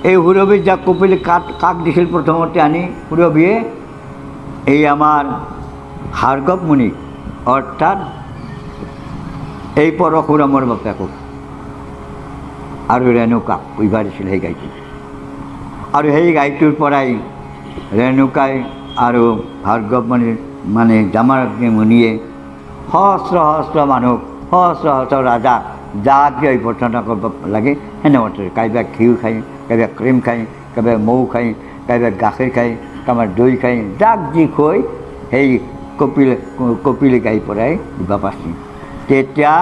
এই সুৰভিৰ জাক কপিলী কাক দিছিল প্ৰথমতে আনি সুৰভিয়ে এই আমাৰ ভাৰ্গৱ মুনি অৰ্থাৎ এই পৰশুৰামৰ বাপেকক আৰু ৰেণুকাক উইভা দিছিল সেই গাইটো আৰু সেই গাইটোৰ পৰাই ৰেণুকাই আৰু ভাৰ্গৱ মুনিৰ মানে জামাগ্নি মুনিয়ে সহস্ৰ মানুহক সহস্ৰ ৰাজাক যাক যে অভ্যৰ্থনা কৰিব লাগে সেনেমতে কাইবাক ঘিউ খায় কাইবাক ক্ৰীম খায় কাইবাক মৌ খায় কাইবাক গাখীৰ খায় কাৰোবাৰ দৈ খায় যাক যি খুৱাই সেই কপিলী গাই পৰাই দিব পাইছে তেতিয়া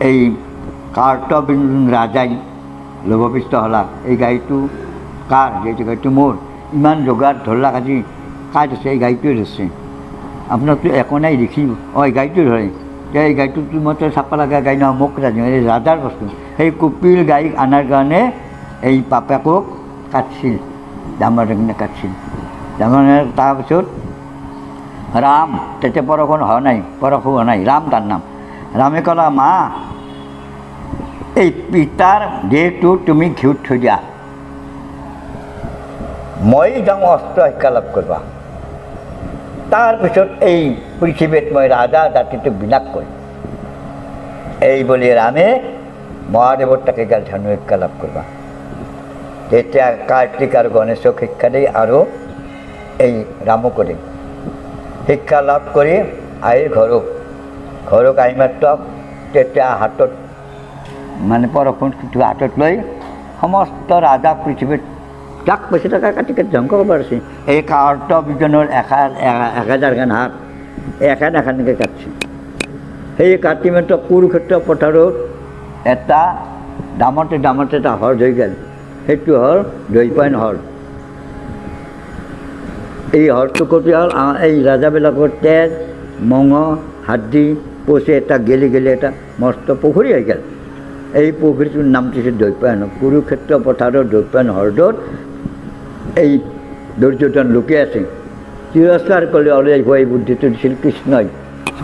এই কাৰ্তবীৰ্য ৰাজাই লোভপিষ্ট হ'লাক এই গাইটো কাৰ যিটো গাইটো মোৰ ইমান যোগাৰ ধৰলাক আজি কাই ধৰিছে এই গাইটোৱে ধৰিছে আপোনাকতো একো নাই দেখিব এই গাইটো ধৰে যে এই গাইটোতো মই চাপা লগা গাই নহয় মোক ৰাজি এই ৰাজাৰ বস্তু সেই কপিল গাইক আনাৰ কাৰণে এই বাপেকক কাটছিল ডাঙৰ ডাঙৰ কাটছিল ডাঙৰ তাৰপিছত ৰাম তেতিয়া পৰশু হোৱা নাই ৰাম তাৰ নাম ৰামে ক'লা মা এই পিতাৰ দেহটো তুমি ঘিউত থৈ দিয়া, মই যাওঁ অস্ত্ৰ শিক্ষা লাভ কৰিবা, তাৰপিছত এই পৃথিৱীত মই ৰাজা জাতিটো বিনাশ কৰিম। এই বুলি ৰামে মহাদেৱৰ তাকে গাল ধনু শিক্ষা লাভ কৰিবা। তেতিয়া কাৰ্তিক আৰু গণেশক শিক্ষা দিয়ে আৰু এই ৰামকো দিয়ে। শিক্ষা লাভ কৰি আহি ঘৰক আহি মাত্ৰ তেতিয়া হাতত মানে পৰশুণটো হাতত লৈ সমস্ত ৰাজা পৃথিৱীত যাক পইচা টকা কাটি কাটি ধ্বংস কৰিব পাৰিছে। এই কাৰ্ত বিজনৰ 1000 হাত এখানকৈ কাটছে। সেই কাটি মাত্ৰ কুৰুক্ষেত্ৰ পথাৰত এটা দামতে এটা হৰ হৈ গ'ল। সেইটো হ'ল দৈপায়ন হৰ। এই হৰটো কৰি হ'ল এই ৰাজাবিলাকৰ তেজ মঙহ হাড্ডি পচি এটা গেলি এটা মস্ত পুখুৰী হৈ গ'ল। এই পুখুৰীটোৰ নামটো হৈছে দৈপায়ন। কুৰুক্ষেত্ৰ পথাৰৰ দৈপায়ন হ্ৰদত এই দুৰ্যোধন লুকি আছে। তিৰস্কাৰ কৰি ওলাই আহিব এই বুদ্ধিটো দিছিল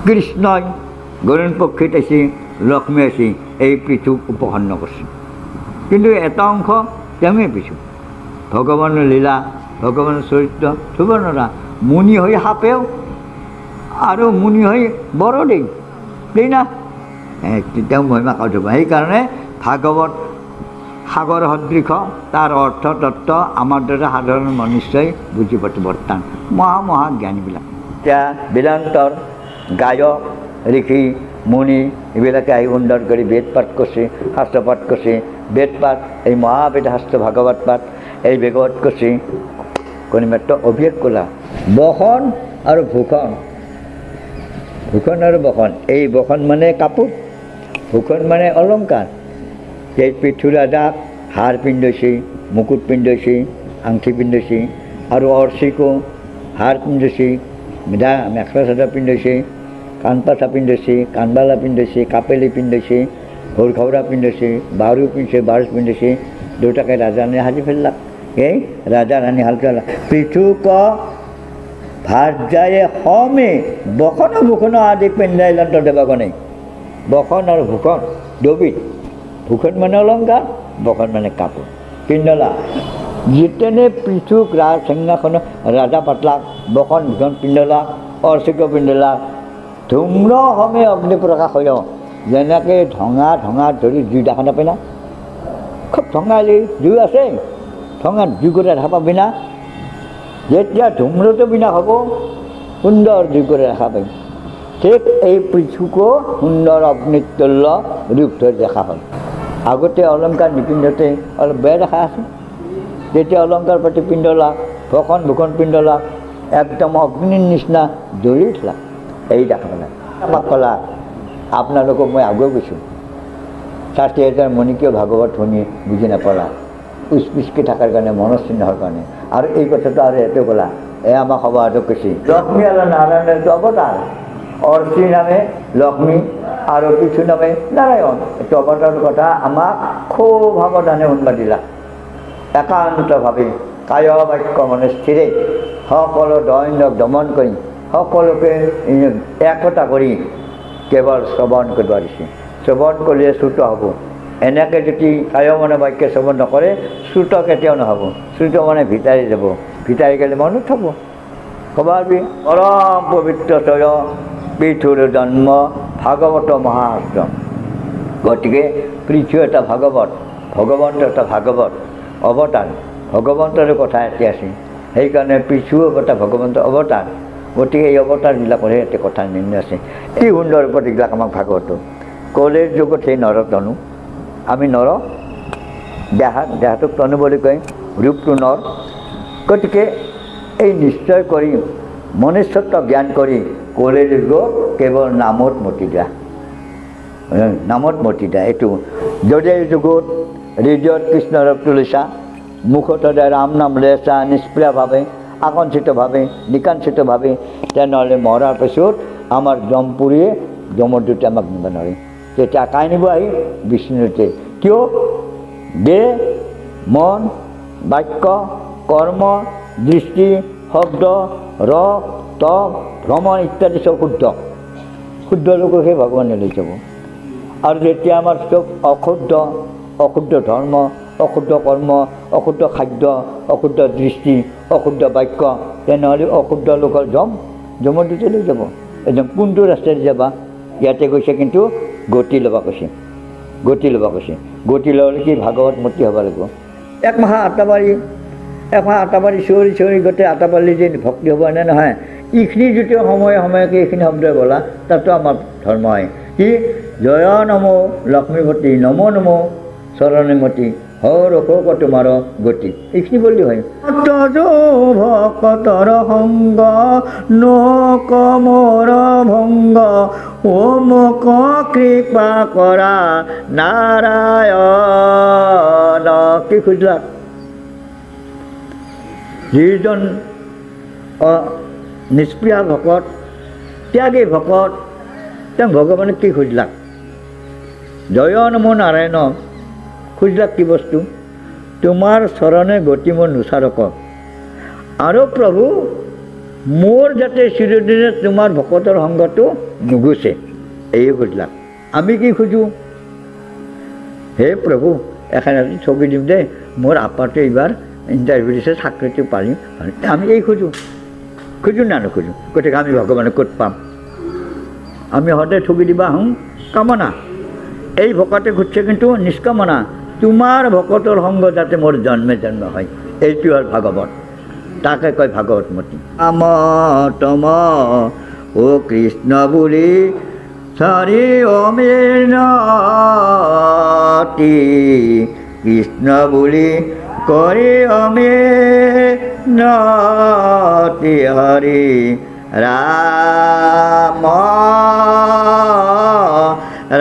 কৃষ্ণই গৰুণ পক্ষীত আছে, লক্ষ্মী আছে, এই পৃথুক উপসন্ন কৰিছে। কিন্তু এটা অংশ তেওঁৱে পিছু ভগৱানৰ লীলা ভগৱানৰ চৰিত্ৰ থব নোৱাৰা। মুনি হৈ সাপেও আৰু মুনি হৈ বৰ দেই না তেওঁ মহিমা কাউ থব। সেইকাৰণে ভাগৱত সাগৰ সদৃশ, তাৰ অৰ্থ তত্ত্ব আমাৰ দৰে সাধাৰণ মনুষ্যই বুজি পাতো বৰ্তান মহা জ্ঞানীবিলাক। এতিয়া বেদান্তৰ গায়ক ঋষি মুনি এইবিলাকে আহি সুন্দৰ কৰি বেদ পাঠ কৰিছে, শাস্ত্ৰ পাঠ কৰিছে। বেদ পাঠ এই মহাবেদ শাস্ত্ৰ ভাগৱত পাঠ এই ভাগৱত কৰিছে। কোনো মাত্ৰ অভিষেক কলা বসন আৰু ভূষণ আৰু বসন। এই বসন মানে কাপোৰ, ভূষণ মানে অলংকাৰ। এই পৃথু ৰাজাক হাৰ পিন্ধাইছে, মুকুট পিন্ধাইছে, আংঠি পিন্ধাইছে আৰু অৰ্চিকো হাৰ পিন্ধাইছে, মেখেলা চাদৰ পিন্ধাইছে, কাণপাচা পিন্ধাইছে, কাণবালা পিন্ধাইছে, কাপেলি পিন্ধাইছে, ঘৰখৌৰা পিন্ধাইছে, বাৰু পিন্ধাইছে। দুটাকে ৰাজাৰাণী সাজি ফেললাক। এই ৰাজাৰাণী হালকালা পৃথুক ভাৰ্যায়ে সমে বসন ভূষণ আদি পিন্ধাই লন্ত দেৱাগণে। বসন আৰু ভূষণ দুবিধ। ভূষণ মানে অলংকাৰ, বসন মানে কাপোৰ পিন্ধলা। যিতেনে পৃথুক সিংহাসন ৰাজা পাতলাক, বসন ভূষণ পিন্ধলাক, অৰ্চিক পিন্ধলাক। ধূম্ৰ সমে অগ্নি প্ৰকাশ হয়। যেনেকৈ ঢঙা ধৰি জুই দেখা নাপায় না, খুব ঢঙালি জুই আছে, ঢঙাত জুই কৰি দেখা পাবি না। যেতিয়া ধূম্ৰটো বিনাশ হ'ব সুন্দৰ জুই কৰি দেখা পায়। ঠিক এই পৃথুকো সুন্দৰ অগ্নিতুল্য ৰূপ ধৰি দেখা হ'ল। আগতে অলংকাৰ নিপিন্ধোতে অলপ বেয়া দেখা আছে। যেতিয়া অলংকাৰ পাতি পিন্ধলাক, ভূষণ পিন্ধলাক, একদম অগ্নিৰ নিচিনা জ্বলি উঠলাক। এই দেখা পালে আমাক ক'লা আপোনালোকক মই আগুৱাই গৈছোঁ। 60,000 মণিকীয় ভাগৱত শুনি বুজি নাপালা, উচপিচকৈ থকাৰ কাৰণে, মনস্থিৰ নোহোৱাৰ কাৰণে। আৰু এই কথাটো আৰু ইয়াতে ক'লা, আমাক সভাটো কৈছে লক্ষ্মী আৰু নাৰায়ণৰটো অৱতাৰ। অৰ্চি নামে লক্ষ্মী আৰু পৃথু নামে নাৰায়ণ। এইটো অৱতাৰৰ কথা আমাক খুব সাৱধানে শুনিব দিলা। একান্তভাৱে কায় বাক্য মনে স্থিৰে সকলো দৈন্যক দমন কৰি সকলোকে একতা কৰি কেৱল শ্ৰৱণ কৰিব দিছে। শ্ৰৱণ কৰিলে শ্ৰুত হ'ব। এনেকৈ যদি কায় মনে বাক্য শ্ৰৱণ নকৰে শ্ৰুত কেতিয়াও নহ'ব। শ্ৰুত মানে ভিতাৰি যাব, ভিতাৰি গ'লে মনত থ'ব। ক'বাবি পৰম পবিত্ৰ তয় পৃথুৰ জন্ম ভাগৱত মহাশাস্ত্ৰ। গতিকে পৃথু এটা ভাগৱত, ভগৱন্ত এটা ভাগৱত অৱতাৰ। ভগৱন্তৰ কথা ইয়াতে আছে। সেইকাৰণে পৃথু এটা ভগৱন্ত অৱতাৰ। গতিকে এই অৱতাৰবিলাকৰহে ইয়াতে কথা নিৰ্ণয় আছে। কি সুন্দৰ ওপৰত এইবিলাক আমাক ভাগৱত। কলিৰ যুগত সেই নৰ তনু, আমি নৰ, দেহাটোক তনু বুলি কয়, ৰূপটো নৰ। গতিকে এই নিশ্চয় কৰি মনুষ্যত্ব জ্ঞান কৰি কলিৰ যুগত কেৱল নামত মতি দিয়া। এইটো যদি এই যুগত হৃদয়ত কৃষ্ণ ৰূপটো লৈছা, মুখত সদায় ৰাম নাম লৈছা নিষ্প্ৰিয়ভাৱে, আকঞ্চিতভাৱে, নিকাঞ্চিতভাৱে, তেনেহ'লে মৰাৰ পিছত আমাৰ জমপুৰীয়ে জমদূতে আমাক নিব নোৱাৰে। তেতিয়া কাই নিব আহি বিষ্ণুতে। কিয়? দেহ মন বাক্য কৰ্ম দৃষ্টি শব্দ ৰস তপ ভ্ৰমণ ইত্যাদি চব শুদ্ধ লোককহে ভগৱানে লৈ যাব। আৰু যেতিয়া আমাৰ চব অশুদ্ধ ধৰ্ম, অশুদ্ধ কৰ্ম, অশুদ্ধ খাদ্য, অশুদ্ধ দৃষ্টি, অশুদ্ধ বাক্য, তেনেহ'লে অশুদ্ধ লোকৰ যমৰ দুটা লৈ যাব। একদম কোনটো ৰাস্তাত যাবা? ইয়াতে কৈছে কিন্তু গতি ল'বা কৈছে, গতি ল'বা কৈছে। গতি ল'লে কি ভাগৱত মতি হ'ব লাগিব। এক মাহ আটাবাৰী চিঞৰি গোটেই আটাবাৰী যে ভক্তি হ'ব নে নহয়? এইখিনি যেতিয়া সময়ে এইখিনি শব্দই বলা, তাতো আমাৰ ধৰ্ম হয়। কি জয় নমো লক্ষ্মীপতি, নমো নমো চৰণীমতী, হৰ শোক তোমাৰ গতি, এইখিনি বলি হয়। ভকতৰ সংগ নকমৰ ভংগ, ও মোক কৃপা কৰা নাৰায়ণ। কি খুজিলা? যিজন নিষ্প্ৰিয়া ভকত, ত্যাগী ভকত, তেওঁ ভগৱানে কি খুজিলাক? জয় নমো নাৰায়ণ খুজিলাক কি বস্তু? তোমাৰ চৰণে গতি মোৰ নোচাৰক, আৰু প্ৰভু মোৰ যাতে চিৰদিনে তোমাৰ ভকতৰ সংগটো নুগুচে, এই খুজিলাক। আমি কি খোজোঁ? হে প্ৰভু এখন ছবি দিম দেই, মোৰ আপাটো এইবাৰ ইণ্টাৰভিউ দিছে, চাকৰিটো পাৰিম। আমি এই খোজোঁ না নোখোজোঁ? গতিকে আমি ভগৱানে ক'ত পাম? আমি সদায় ঠগি দিবা কামনা। এই ভকতে খুজিছে কিন্তু নিষ্কামনা, তোমাৰ ভকতৰ সংগ যাতে মোৰ জন্মে হয়, এইটো হ'ল ভাগৱত। তাকে কয় ভাগৱত মতি। তম ও কৃষ্ণ বুলি চাৰি অমিনতি, কৃষ্ণ বুলি কৰি অমিনতি, হৰি ৰাম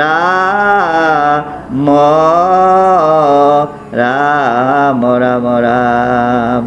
ৰাম ৰাম ৰাম ৰাম।